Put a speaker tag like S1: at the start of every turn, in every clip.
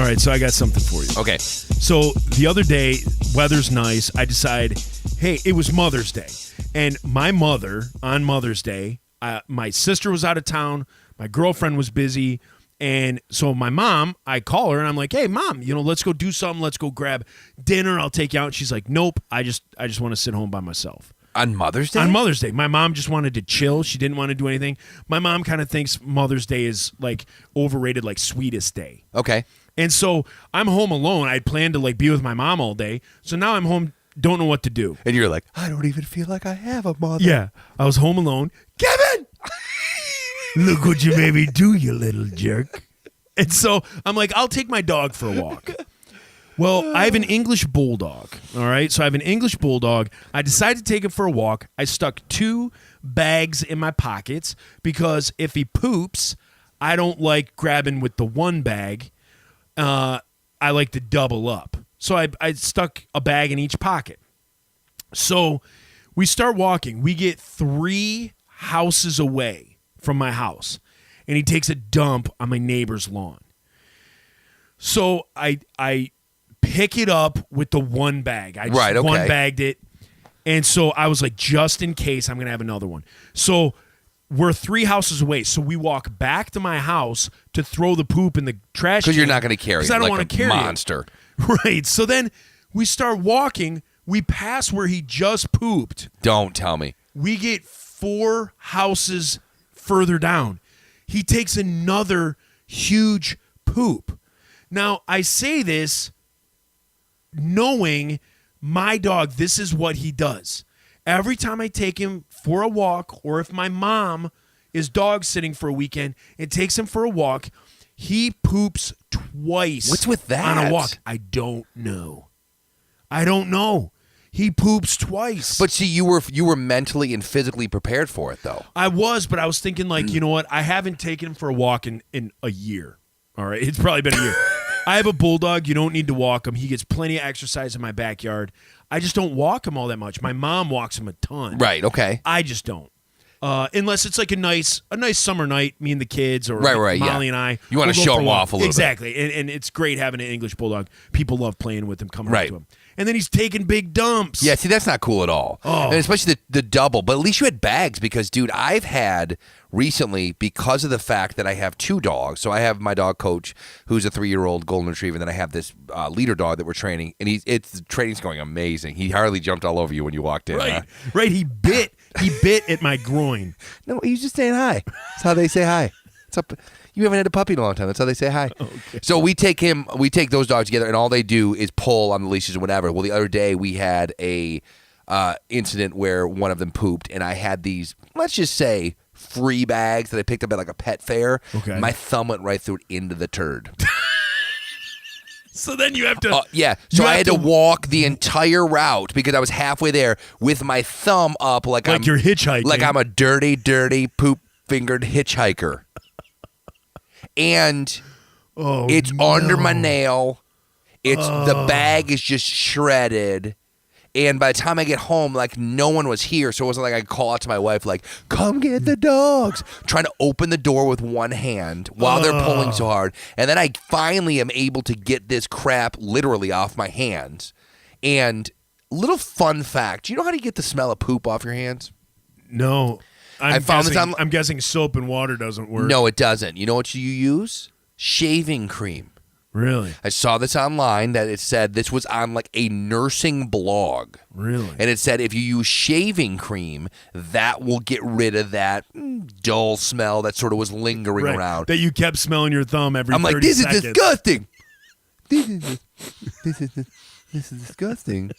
S1: All right, so I got something for you.
S2: Okay.
S1: So the other day, weather's nice. I decide, hey, it was Mother's Day. And my mother, on Mother's Day, my sister was out of town. My girlfriend was busy. And so my mom, I call her and I'm like, hey, Mom, let's go do something. Let's go grab dinner. I'll take you out. And she's like, nope, I just want to sit home by myself.
S2: On Mother's Day?
S1: On Mother's Day. My mom just wanted to chill. She didn't want to do anything. My mom kind of thinks Mother's Day is like overrated, like sweetest day.
S2: Okay.
S1: And so I'm home alone. I'd planned to like be with my mom all day. So now I'm home, don't know what to do.
S2: And you're like, I don't even feel like I have a mother.
S1: Yeah. I was home alone. Kevin! Look what you made me do, you little jerk. And so I'm like, I'll take my dog for a walk. Well, I have an English bulldog, all right? So I have an English bulldog. I decided to take him for a walk. I stuck 2 bags in my pockets because if he poops, I don't like grabbing with the one bag. I like to double up. So I stuck a bag in each pocket. So we start walking. We get 3 houses away from my house, and he takes a dump on my neighbor's lawn. So I pick it up with the one bag. I just one bagged it. And so I was like, just in case, I'm going to have another one. So we're 3 houses away. So we walk back to my house to throw the poop in the trash can.
S2: Because you're not going to carry it.
S1: Because I don't
S2: like
S1: want to carry
S2: monster.
S1: it. Right. So then we start walking. We pass where he just pooped.
S2: Don't tell me.
S1: We get 4 houses further down. He takes another huge poop. Now, I say this knowing my dog, this is what he does. Every time I take him for a walk, or if my mom is dog sitting for a weekend and takes him for a walk, he poops twice.
S2: What's with that?
S1: On a walk. I don't know. He poops twice.
S2: But see, you were mentally and physically prepared for it, though.
S1: I was, but I was thinking, like, you know what? I haven't taken him for a walk in a year. All right? It's probably been a year. I have a bulldog. You don't need to walk him. He gets plenty of exercise in my backyard. I just don't walk him all that much. My mom walks him a ton.
S2: Right, okay.
S1: I just don't. Unless it's like a nice summer night, me and the kids, or Molly and I.
S2: You want to show him off a little bit.
S1: Exactly. And it's great having an English bulldog. People love playing with him, coming up to him. And then he's taking big dumps.
S2: Yeah, see, that's not cool at all.
S1: Oh.
S2: And especially the double. But at least you had bags because, dude, I've had recently, because of the fact that I have 2 dogs. So I have my dog Coach, who's a 3-year-old golden retriever, and then I have this leader dog that we're training. And the training's going amazing. He hardly jumped all over you when you walked in.
S1: Right,
S2: huh?
S1: right. He bit at my groin.
S2: No, he's just saying hi. That's how they say hi. What's up? You haven't had a puppy in a long time. That's how they say hi. Okay. So we take those dogs together, and all they do is pull on the leashes and whatever. Well, the other day we had a incident where one of them pooped, and I had these, let's just say, free bags that I picked up at like a pet fair.
S1: Okay.
S2: My thumb went right through it into the turd.
S1: So then you have to...
S2: yeah. So I had to walk the entire route because I was halfway there with my thumb up like
S1: you're hitchhiking.
S2: Like I'm a dirty, dirty, poop-fingered hitchhiker. And it's under my nail. The bag is just shredded. And by the time I get home, like, no one was here. So it wasn't like I could call out to my wife, like, come get the dogs. Trying to open the door with one hand while they're pulling so hard. And then I finally am able to get this crap literally off my hands. And little fun fact, do you know how to get the smell of poop off your hands?
S1: No. I'm guessing soap and water doesn't work.
S2: No, it doesn't. You know what you use? Shaving cream.
S1: Really?
S2: I saw this online that it said this was on like a nursing blog.
S1: Really?
S2: And it said if you use shaving cream, that will get rid of that dull smell that sort of was lingering around.
S1: That you kept smelling your thumb every 30
S2: I'm like, this
S1: seconds.
S2: is disgusting. This is disgusting.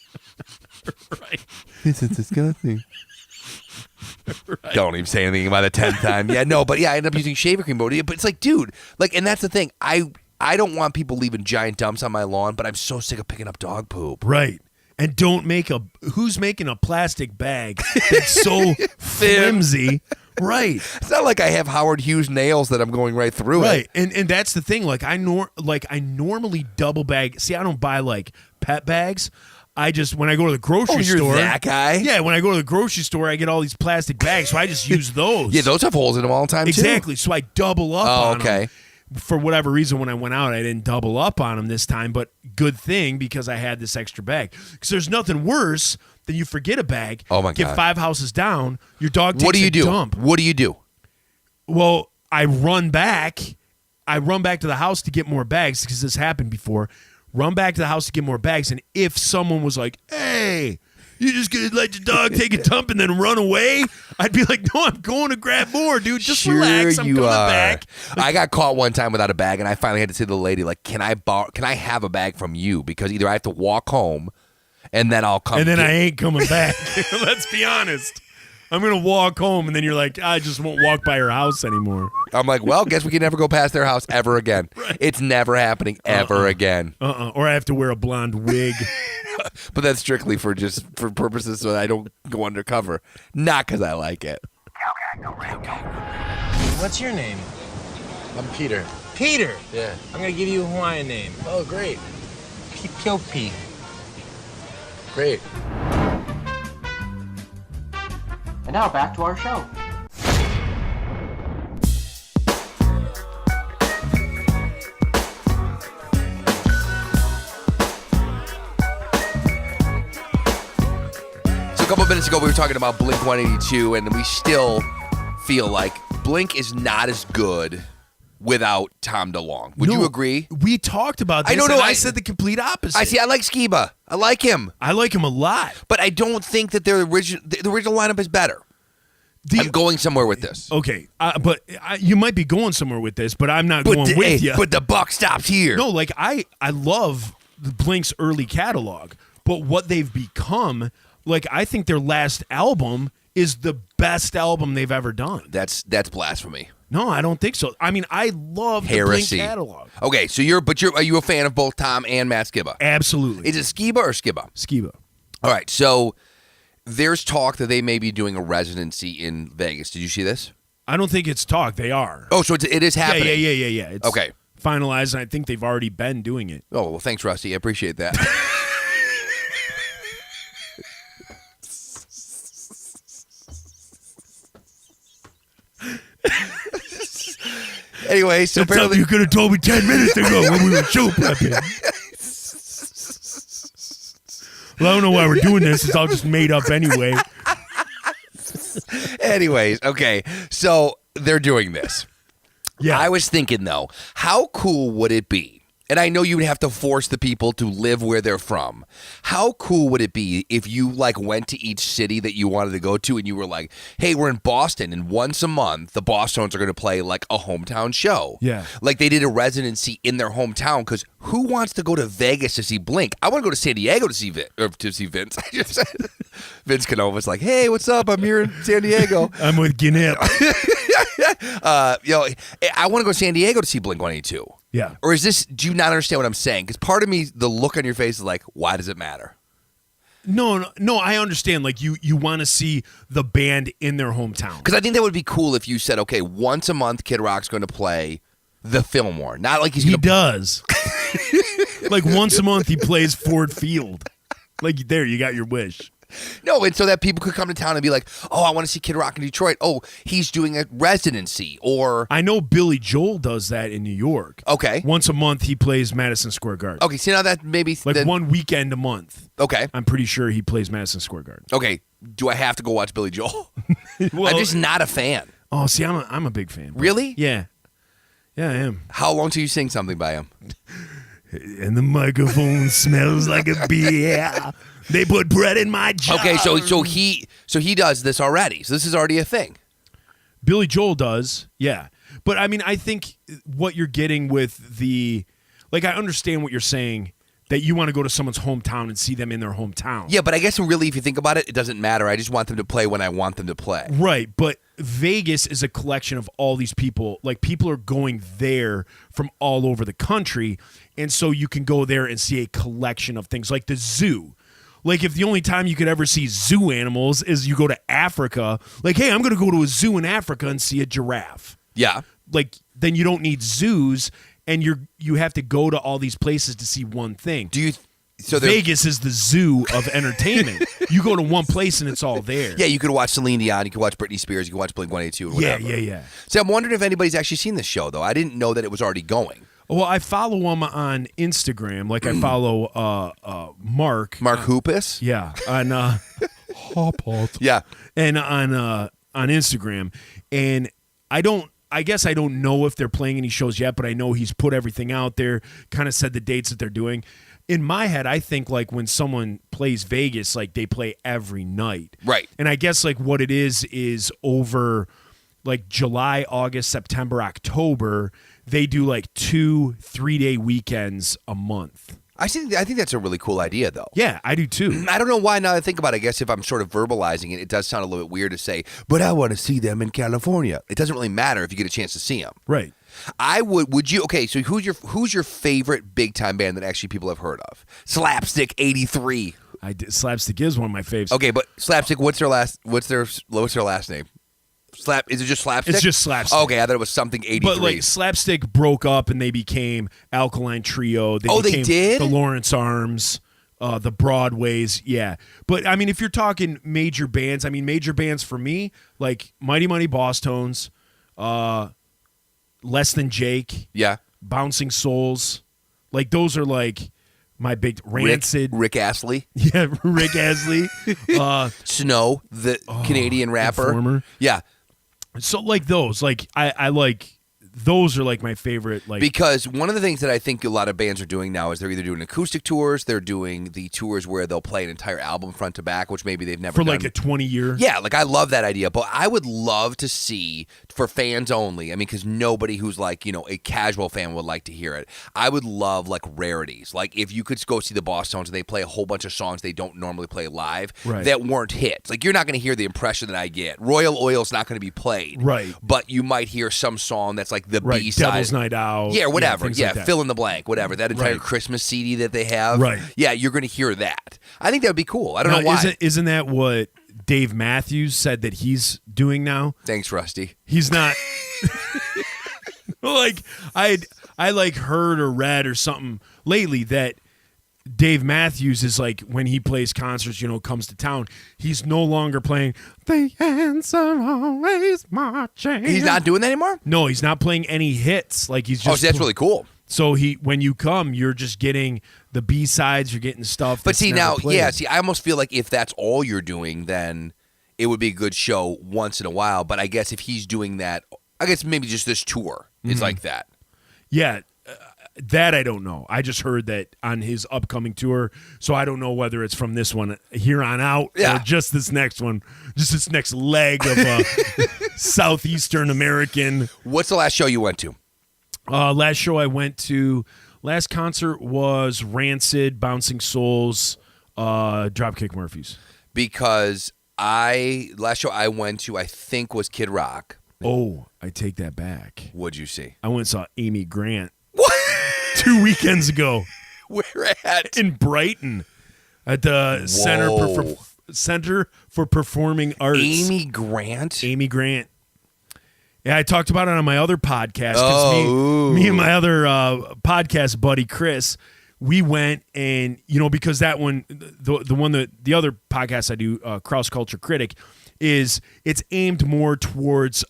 S1: Right.
S2: This is disgusting. Right. Don't even say anything about the 10th time. Yeah, no, but yeah, I ended up using shaving cream. But it's like, dude, like, and that's the thing. I don't want people leaving giant dumps on my lawn, but I'm so sick of picking up dog poop.
S1: Right. And who's making a plastic bag that's so flimsy? Right.
S2: It's not like I have Howard Hughes nails that I'm going right through it.
S1: Right. And that's the thing. Like I normally double bag. See, I don't buy like pet bags. I just, when I go to the grocery store.
S2: You're that guy?
S1: Yeah, when I go to the grocery store, I get all these plastic bags, so I just use those.
S2: Yeah, those have holes in them all the time,
S1: exactly. So I double up on them. for whatever reason, when I went out, I didn't double up on them this time, but good thing because I had this extra bag. Because there's nothing worse than you forget a bag,
S2: Oh, my
S1: get
S2: God.
S1: 5 houses down, your dog takes
S2: What do you
S1: a
S2: do?
S1: dump.
S2: What do you do?
S1: Well, I run back to the house to get more bags because this happened before. Run back to the house to get more bags, and if someone was like, hey, you just gonna let your dog take a dump and then run away? I'd be like, no, I'm going to grab more, dude. Just relax. I'm coming back.
S2: I got caught one time without a bag, and I finally had to say to the lady, like, can I have a bag from you? Because either I have to walk home, and then I'll come.
S1: And then
S2: get-
S1: I ain't coming back. Let's be honest. I'm going to walk home, and then you're like, I just won't walk by your house anymore.
S2: I'm like, well, guess we can never go past their house ever again.
S1: Right.
S2: It's never happening ever again.
S1: Or I have to wear a blonde wig.
S2: But that's strictly for purposes so that I don't go undercover, not because I like it.
S3: What's your name?
S4: I'm Peter.
S3: Peter.
S4: Yeah.
S3: I'm gonna give you a Hawaiian name.
S4: Oh, great.
S3: Kyopi.
S4: Great.
S5: And now back to our show.
S2: So a couple minutes ago, we were talking about Blink-182, and we still feel like Blink is not as good without Tom DeLonge. Would you
S1: No,
S2: agree?
S1: We talked about this.
S2: I don't know,
S1: and
S2: I-
S1: I said the complete opposite.
S2: I like Skiba. I like him.
S1: I like him a lot.
S2: But I don't think that the original lineup is better. I'm going somewhere with this.
S1: Okay, but you might be going somewhere with this, but I'm not going with you.
S2: But the buck stops here.
S1: No, like I love the Blink's early catalog, but what they've become, like I think their last album is the best album they've ever done.
S2: That's blasphemy.
S1: No, I don't think so. I mean, I love
S2: Heresy.
S1: the Blink catalog.
S2: Okay, so are you a fan of both Tom and Matt Skiba?
S1: Absolutely.
S2: Is it Skiba or Skiba?
S1: Skiba.
S2: All right, so there's talk that they may be doing a residency in Vegas. Did you see this?
S1: I don't think it's talk. They are.
S2: Oh, so it is happening.
S1: Yeah. It's
S2: Okay.
S1: finalized, and I think they've already been doing it.
S2: Oh, well, thanks, Rusty. I appreciate that. Anyway, so
S1: That's something
S2: apparently
S1: you could have told me 10 minutes ago when we were show prepping. Well, I don't know why we're doing this. It's all just made up anyway.
S2: Anyways, okay. So they're doing this.
S1: Yeah.
S2: I was thinking, though, how cool would it be? And I know you would have to force the people to live where they're from. How cool would it be if you like went to each city that you wanted to go to and you were like, hey, we're in Boston, and once a month the Bostoners are going to play like a hometown show.
S1: Yeah.
S2: Like they did a residency in their hometown, because who wants to go to Vegas to see Blink? I want to go to San Diego to see Vince. I just said Vince Canova's like, hey, what's up? I'm here in San Diego.
S1: I'm with Ginnip.
S2: I want to go to San Diego to see Blink-182.
S1: Yeah.
S2: Or is this, do you not understand what I'm saying? Because part of me, the look on your face is like, why does it matter?
S1: No, I understand. Like you want to see the band in their hometown.
S2: Because I think that would be cool if you said, okay, once a month Kid Rock's going to play the Fillmore. Not like he's
S1: He
S2: going to...
S1: does. Like once a month he plays Ford Field. Like there, you got your wish.
S2: No, and so that people could come to town and be like, oh, I want to see Kid Rock in Detroit. Oh, he's doing a residency. Or...
S1: I know Billy Joel does that in New York.
S2: Okay.
S1: Once a month he plays Madison Square Garden.
S2: Okay, see now that maybe...
S1: Like
S2: then-
S1: one weekend a month.
S2: Okay.
S1: I'm pretty sure he plays Madison Square Garden.
S2: Okay. Do I have to go watch Billy Joel?
S1: Well,
S2: I'm just not a fan.
S1: Oh, see, I'm a big fan.
S2: Really?
S1: Yeah. Yeah, I am.
S2: How long till you sing something by him?
S1: And the microphone smells like a beer. They put bread in my jar.
S2: Okay, so he does this already. So this is already a thing.
S1: Billy Joel does, yeah. But I mean, I think what you're getting with the, like, I understand what you're saying, that you want to go to someone's hometown and see them in their hometown.
S2: Yeah, but I guess really, if you think about it, it doesn't matter. I just want them to play when I want them to play.
S1: Right, but Vegas is a collection of all these people. Like, people are going there from all over the country, and so you can go there and see a collection of things, like the zoo. Like, if the only time you could ever see zoo animals is you go to Africa, like, hey, I'm going to go to a zoo in Africa and see a giraffe.
S2: Yeah.
S1: Like, then you don't need zoos, and you have to go to all these places to see one thing.
S2: Do you? So there-
S1: Vegas is the zoo of entertainment. You go to one place and it's all there.
S2: Yeah, you could watch Celine Dion, you could watch Britney Spears, you could watch Blink-182, whatever.
S1: Yeah.
S2: So I'm wondering if anybody's actually seen this show, though. I didn't know that it was already going.
S1: Well, I follow him on Instagram. Like I follow Mark.
S2: Mark Hoopus?
S1: Yeah, on
S2: Yeah.
S1: and on Instagram. And I guess I don't know if they're playing any shows yet, but I know he's put everything out there, kind of said the dates that they're doing. In my head, I think like when someone plays Vegas, like they play every night.
S2: Right.
S1: And I guess like what it is over like July, August, September, October, they do like 2-3 day weekends a month.
S2: I think that's a really cool idea, though.
S1: Yeah, I do too.
S2: I don't know why now that I think about it. I guess if I'm sort of verbalizing it, it does sound a little bit weird to say, but I want to see them in California. It doesn't really matter if you get a chance to see them.
S1: Right.
S2: I would you, okay, so who's your favorite big time band that actually people have heard of? Slapstick 83.
S1: Slapstick is one of my faves.
S2: Okay, but Slapstick, what's their last name? Is it just Slapstick?
S1: It's just Slapstick.
S2: Okay, I thought it was something 83.
S1: But like Slapstick broke up and they became Alkaline Trio. They
S2: they did?
S1: The Lawrence Arms, the Broadways. Yeah. But I mean, if you're talking major bands, major bands for me, like Mighty Mighty Boss Tones, Less Than Jake,
S2: yeah.
S1: Bouncing Souls, like those are like my big Rancid.
S2: Rick Astley.
S1: Yeah, Rick Astley.
S2: Snow, the Canadian rapper.
S1: Informer.
S2: Yeah.
S1: So like those, like I like those are like my favorite. Like
S2: because one of the things that I think a lot of bands are doing now is they're either doing acoustic tours, they're doing the tours where they'll play an entire album front to back, which maybe they've never
S1: for
S2: done.
S1: like a 20-year.
S2: Yeah, like I love that idea, but I would love to see for fans only. I mean, because nobody who's like a casual fan would like to hear it. I would love like rarities, like if you could go see the Boss Tones and they play a whole bunch of songs they don't normally play live that weren't hits. Like you're not going to hear the impression that I get. Royal Oil's not going to be played,
S1: right?
S2: But you might hear some song that's like the B side.
S1: Devil's Night Out.
S2: Yeah, whatever.
S1: Yeah, like
S2: fill in the blank, whatever. That entire Christmas CD that they have.
S1: Right.
S2: Yeah, you're going to hear that. I think that would be cool. I don't know why.
S1: Isn't that what Dave Matthews said that he's doing now?
S2: Thanks, Rusty.
S1: He's not. Like I like heard or read or something lately that Dave Matthews is like when he plays concerts, comes to town, he's no longer playing The Answer Always Marching.
S2: He's not doing that anymore?
S1: No, he's not playing any hits. Like he's just
S2: so that's really cool.
S1: So when you come, you're just getting the B-sides, you're getting stuff.
S2: But see now,
S1: played.
S2: I almost feel like if that's all you're doing, then it would be a good show once in a while. But I guess if he's doing that, I guess maybe just this tour is like that.
S1: Yeah. That I don't know. I just heard that on his upcoming tour, so I don't know whether it's from this one here on out or just this next one, just this next leg of Southeastern American.
S2: What's the last show you went to?
S1: Last show I went to, last concert was Rancid, Bouncing Souls, Dropkick Murphys.
S2: Because last show I went to, I think was Kid Rock.
S1: Oh, I take that back.
S2: What'd you see?
S1: I went and saw Amy Grant.
S2: What?
S1: 2 weekends ago.
S2: Where at?
S1: In Brighton, at the Center for Performing Arts.
S2: Amy Grant?
S1: Amy Grant. Yeah, I talked about it on my other podcast. Me and my other podcast buddy, Chris, we went and, because that one, the other podcast I do, Cross Culture Critic, it's aimed more towards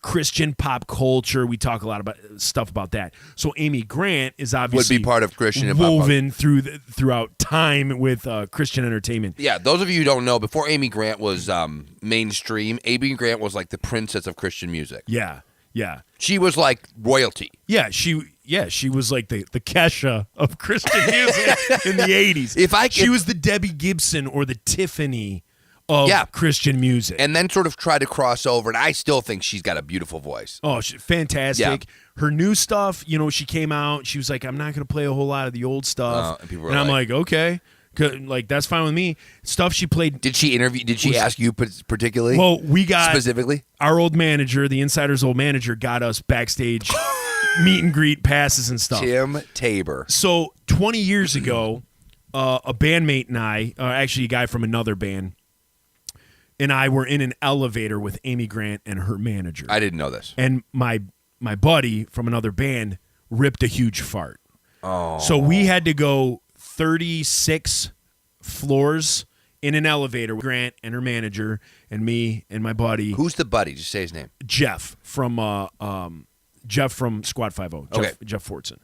S1: Christian pop culture. We talk a lot about stuff about that. So Amy Grant is obviously
S2: would be part of Christian
S1: woven throughout time with Christian entertainment.
S2: Yeah, those of you who don't know, before Amy Grant was mainstream, Amy Grant was like the princess of Christian music.
S1: Yeah.
S2: She was like royalty.
S1: Yeah, she was like the Kesha of Christian music in the 80s. She was the Debbie Gibson or the Tiffany of Christian music.
S2: And then sort of tried to cross over, and I still think she's got a beautiful voice.
S1: Oh, fantastic. Yeah. Her new stuff, she came out, she was like, I'm not going to play a whole lot of the old stuff. And I'm like, okay. Like, that's fine with me. Stuff she played.
S2: Did she ask you particularly?
S1: Well, we got
S2: specifically
S1: our old manager, the Insider's old manager, got us backstage meet and greet passes and stuff.
S2: Tim Tabor.
S1: So 20 years ago, a bandmate and I, actually a guy from another band, and I were in an elevator with Amy Grant and her manager.
S2: I didn't know this.
S1: And my buddy from another band ripped a huge fart.
S2: Oh.
S1: So we had to go 36 floors in an elevator with Grant and her manager and me and my buddy
S2: Who's the buddy? Just say his name.
S1: Jeff from Squad 50.
S2: Okay.
S1: Jeff Fortson.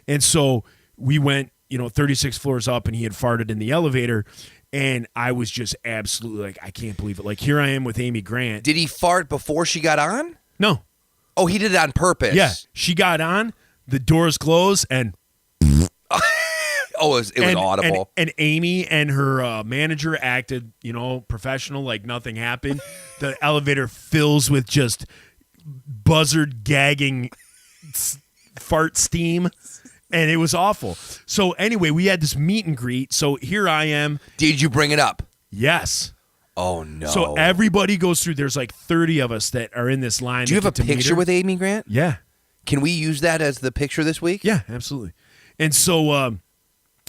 S1: And so we went, 36 floors up, and he had farted in the elevator, and I was just absolutely like, I can't believe it. Like, here I am with Amy Grant.
S2: Did he fart before she got on?
S1: No.
S2: Oh, he did it on purpose.
S1: Yeah. She got on, the doors closed, and
S2: Oh, it was audible.
S1: And Amy and her manager acted, professional, like nothing happened. The elevator fills with just buzzard gagging fart steam, and it was awful. So anyway, we had this meet and greet. So here I am.
S2: Did you bring it up?
S1: Yes.
S2: Oh, no.
S1: So everybody goes through. There's like 30 of us that are in this line.
S2: Do you have a picture with Amy Grant?
S1: Yeah.
S2: Can we use that as the picture this week?
S1: Yeah, absolutely. And so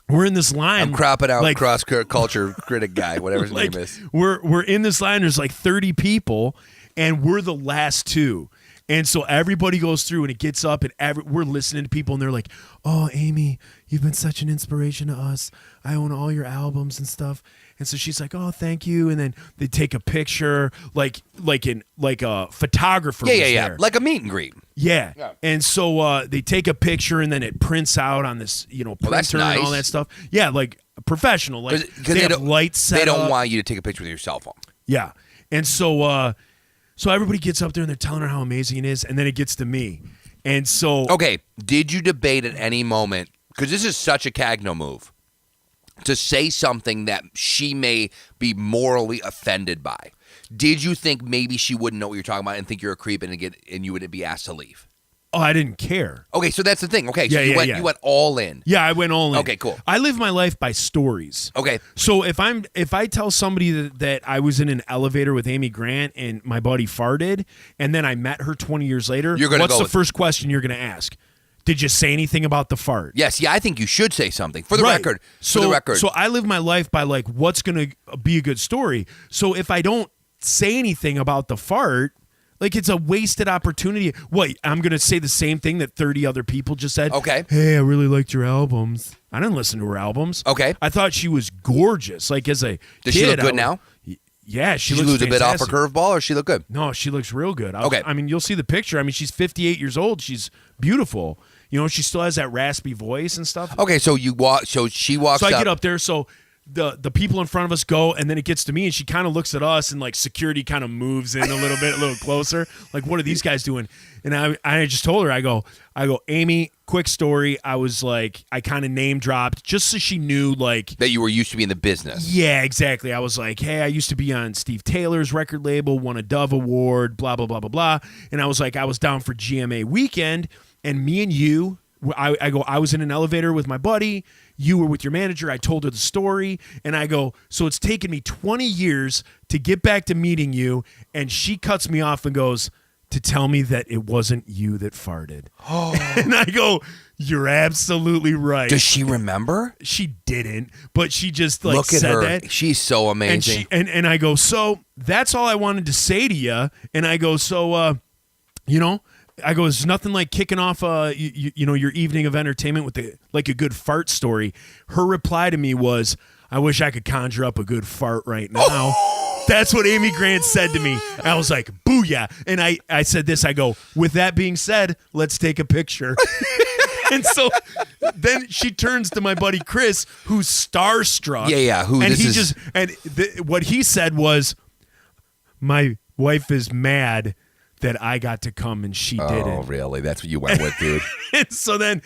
S1: we're in this line.
S2: I'm cropping out
S1: like,
S2: cross-culture critic guy, whatever his name is.
S1: We're in this line. There's like 30 people, and we're the last two. And so everybody goes through, and it gets up, and we're listening to people, and they're like, "Oh, Amy, you've been such an inspiration to us. I own all your albums and stuff." And so she's like, "Oh, thank you." And then they take a picture, like a photographer.
S2: Yeah,
S1: was
S2: yeah.
S1: there.
S2: Like a meet and greet.
S1: Yeah. And so they take a picture, and then it prints out on this, printer
S2: that's
S1: and all
S2: nice.
S1: that stuff. Yeah, like professional. Like
S2: Because
S1: they have lights set
S2: They don't
S1: up.
S2: want you to take a picture with your cell phone.
S1: Yeah. And so everybody gets up there, and they're telling her how amazing it is, and then it gets to me. And so
S2: Okay, did you debate at any moment, because this is such a Cagno move, to say something that she may be morally offended by? Did you think maybe she wouldn't know what you're talking about and think you're a creep and you would be asked to leave?
S1: Oh, I didn't care.
S2: Okay, so that's the thing. Okay, so
S1: Yeah,
S2: you went all in.
S1: Yeah, I went all in.
S2: Okay, cool.
S1: I live my life by stories.
S2: Okay.
S1: So if I tell somebody that I was in an elevator with Amy Grant and my buddy farted, and then I met her 20 years later,
S2: You're gonna
S1: what's
S2: go
S1: the
S2: with-
S1: first question you're going to ask? Did you say anything about the fart?
S2: Yes, yeah, I think you should say something. For the
S1: Right.
S2: record.
S1: So,
S2: for the record.
S1: So I live my life by like what's going to be a good story. So if I don't say anything about the fart, like it's a wasted opportunity. What, I'm going to say the same thing that 30 other people just said?
S2: Okay.
S1: Hey, I really liked your albums. I didn't listen to her albums.
S2: Okay.
S1: I thought she was gorgeous. Like as a
S2: Does
S1: kid,
S2: she look good
S1: I-
S2: now?
S1: Yeah, she
S2: Did she
S1: looks
S2: lose a bit off her
S1: fantastic.
S2: curveball, or she look good?
S1: No, she looks real good.
S2: Okay.
S1: I mean, you'll see the picture. I mean, she's 58 years old. She's beautiful. She still has that raspy voice and stuff.
S2: Okay, so she walks
S1: So I
S2: up.
S1: get up there. So the people in front of us go, and then it gets to me, and she kind of looks at us, and like security kind of moves in a little bit, a little closer. Like, what are these guys doing? And I just told her, I go, Amy, quick story. I was like, I kind of name dropped just so she knew, like,
S2: that you were used to be in the business.
S1: yeah, exactly. I was like, hey, I used to be on Steve Taylor's record label, won a Dove Award, blah, blah, blah, blah, blah. And I was like, I was down for GMA weekend, and me and you, I was in an elevator with my buddy. You were with your manager. I told her the story, and I go, so it's taken me 20 years to get back to meeting you, and she cuts me off and goes, to tell me that it wasn't you that farted. And I go, you're absolutely right.
S2: Does she remember?
S1: She didn't, but she just like
S2: Look at
S1: said
S2: her.
S1: that.
S2: She's so amazing.
S1: And I go, so that's all I wanted to say to you. And I go, so I go, it's nothing like kicking off your evening of entertainment with a good fart story. Her reply to me was, I wish I could conjure up a good fart right now. That's what Amy Grant said to me. I was like, booyah. And I said this, I go, with that being said, let's take a picture. And so then she turns to my buddy Chris, who's starstruck.
S2: Yeah.
S1: What he said was, my wife is mad that I got to come and she didn't.
S2: Oh, really? That's what you went with, dude.
S1: And so then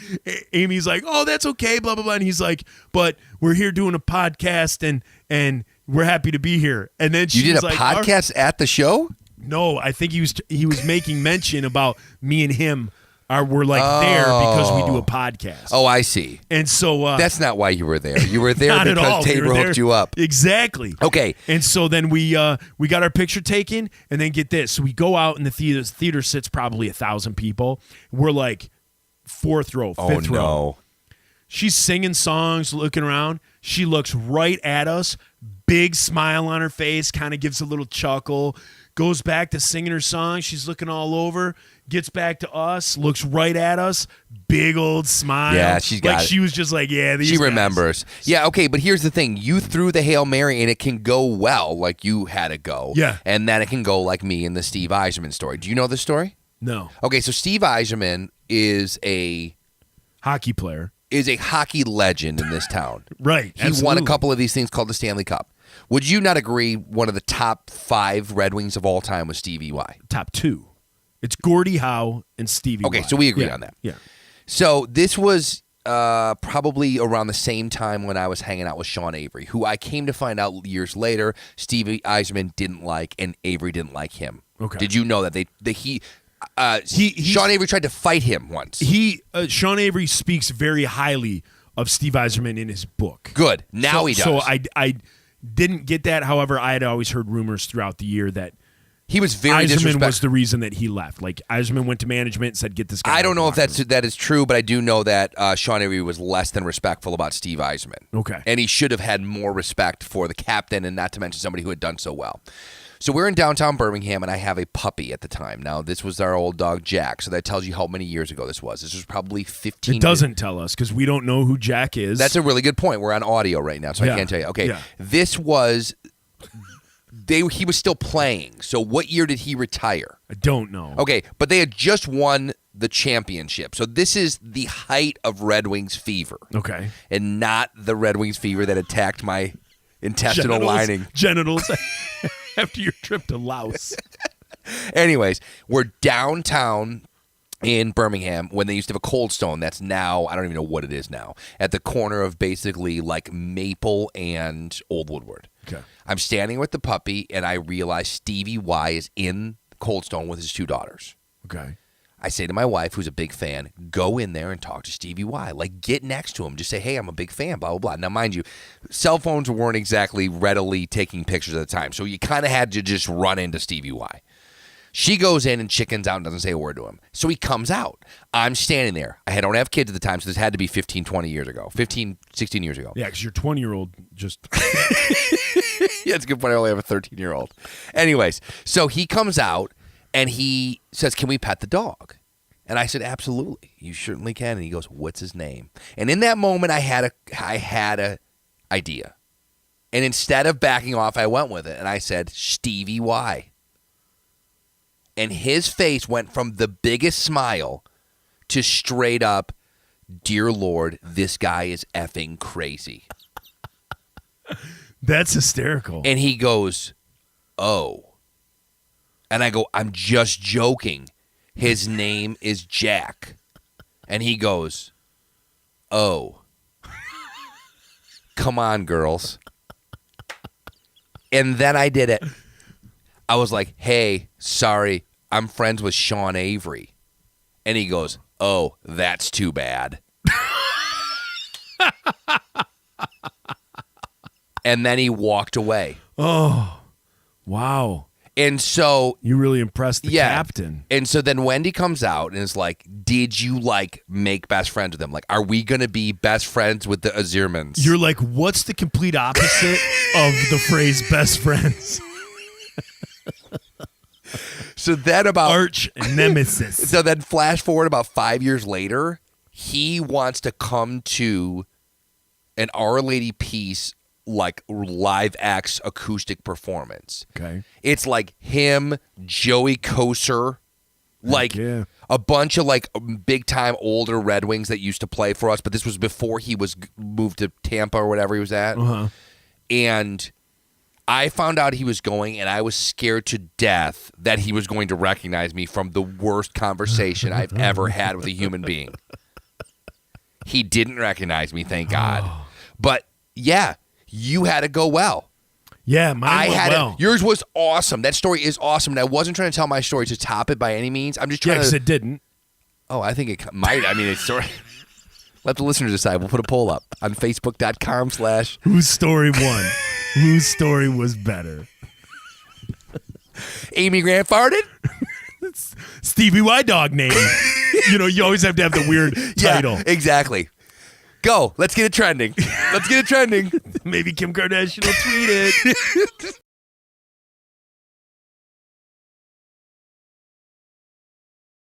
S1: Amy's like, oh, that's okay, blah, blah, blah. And he's like, but we're here doing a podcast and we're happy to be here. And then
S2: You did a
S1: like,
S2: podcast at the show?
S1: no, I think he was making mention about me and him were like there because we do a podcast.
S2: Oh, I see.
S1: And so
S2: That's not why you were there. You were there
S1: not at all.
S2: because
S1: We
S2: Tabor
S1: were there-
S2: hooked you up.
S1: Exactly.
S2: Okay.
S1: And so then we got our picture taken, and then get this. So we go out in the theater. The theater sits probably 1,000 people. We're like fourth row, fifth row. She's singing songs, looking around. She looks right at us, big smile on her face, kind of gives a little chuckle, goes back to singing her song. She's looking all over, gets back to us, looks right at us, big old smile.
S2: Yeah, she's got it.
S1: She was just like, yeah, these
S2: She
S1: guys.
S2: remembers. Yeah, okay, but here's the thing. You threw the Hail Mary, and it can go well, like you had it go.
S1: Yeah.
S2: And then it can go like me in the Steve Eiserman story. Do you know this story?
S1: No.
S2: Okay, so Steve Eiserman is a
S1: Hockey player.
S2: hockey legend in this town.
S1: Right.
S2: He won
S1: absolutely.
S2: a couple of these things called the Stanley Cup. Would you not agree one of the top 5 Red Wings of all time was Stevie Y?
S1: Top 2. It's Gordie Howe and Stevie
S2: Okay,
S1: Y.
S2: so we agree
S1: Yeah,
S2: on that.
S1: Yeah.
S2: So this was probably around the same time when I was hanging out with Sean Avery, who I came to find out years later Stevie Eiserman didn't like and Avery didn't like him.
S1: Okay.
S2: Did you know that Sean Avery tried to fight him once?
S1: Sean Avery speaks very highly of Steve Eiserman in his book.
S2: Good. Now he does.
S1: So I didn't get that. However, I had always heard rumors throughout the year that
S2: he was very
S1: Eiserman
S2: disrespectful.
S1: was the reason that he left. Like Eiserman went to management and said, "Get this guy."
S2: I
S1: out
S2: don't
S1: of the
S2: know if
S1: locker room."
S2: that is true, but I do know that Sean Avery was less than respectful about Steve Eiserman.
S1: Okay.
S2: And he should have had more respect for the captain, and not to mention somebody who had done so well. So we're in downtown Birmingham, and I have a puppy at the time. Now, this was our old dog, Jack, so that tells you how many years ago this was. This was probably 15
S1: It doesn't tell us because we don't know who Jack is.
S2: That's a really good point. We're on audio right now, so
S1: Yeah.
S2: I can't tell you. Okay,
S1: Yeah.
S2: this was... he was still playing. So what year did he retire?
S1: I don't know.
S2: Okay, but they had just won the championship. So this is the height of Red Wings fever.
S1: Okay.
S2: And not the Red Wings fever that attacked my intestinal lining.
S1: Genitals after your trip to Laos.
S2: Anyways, we're downtown in Birmingham when they used to have a Cold Stone. That's now, I don't even know what it is now, at the corner of basically like Maple and Old Woodward.
S1: Okay.
S2: I'm standing with the puppy, and I realize Stevie Y is in Cold Stone with his 2 daughters.
S1: Okay.
S2: I say to my wife, who's a big fan, go in there and talk to Stevie Y. Like, get next to him. Just say, hey, I'm a big fan, blah, blah, blah. Now, mind you, cell phones weren't exactly readily taking pictures at the time, so you kind of had to just run into Stevie Y. She goes in and chickens out and doesn't say a word to him. So he comes out. I'm standing there. I don't have kids at the time, so this had to be 15, 20 years ago. 15, 16 years ago.
S1: Yeah, because your 20-year-old just...
S2: Yeah, it's a good point. I only have a 13-year-old. Anyways, so he comes out, and he says, can we pet the dog? And I said, absolutely. You certainly can. And he goes, what's his name? And in that moment, I had a idea. And instead of backing off, I went with it. And I said, Stevie Y. And his face went from the biggest smile to straight up, dear Lord, this guy is effing crazy.
S1: That's hysterical.
S2: And he goes, oh. And I go, I'm just joking. His name is Jack. And he goes, oh. Come on, girls. And then I did it. I was like, hey, sorry, I'm friends with Sean Avery. And he goes, oh, that's too bad. And then he walked away.
S1: Oh, wow.
S2: And so...
S1: You really impressed the captain.
S2: And so then Wendy comes out and is like, did you, like, make best friends with him? Like, are we going to be best friends with the Azirmans?
S1: You're like, what's the complete opposite of the phrase best friends?
S2: So then about...
S1: Arch nemesis.
S2: So then flash forward about 5 years later, he wants to come to an Our Lady piece, like live acts acoustic performance.
S1: Okay.
S2: It's like him, Joey Koser, like
S1: yeah.
S2: a bunch of like big time older Red Wings that used to play for us, but this was before he was moved to Tampa or whatever he was at.
S1: Uh-huh.
S2: And I found out he was going, and I was scared to death that he was going to recognize me from the worst conversation I've ever had with a human being. He didn't recognize me, thank God. But yeah, you had to go well.
S1: Yeah, mine went well.
S2: Yours was awesome. That story is awesome, and I wasn't trying to tell my story to top it by any means. I'm just trying
S1: because
S2: to.
S1: it didn't.
S2: Oh, I think it might. I mean, it's sort of. Let the listeners decide. We'll put a poll up on Facebook.com/
S1: Whose story won? Whose story was better?
S2: Amy Grant farted?
S1: Stevie Y dog name. You always have to have the weird title.
S2: Yeah, exactly. Go. Let's get it trending. Let's get it trending.
S1: Maybe Kim Kardashian will tweet it.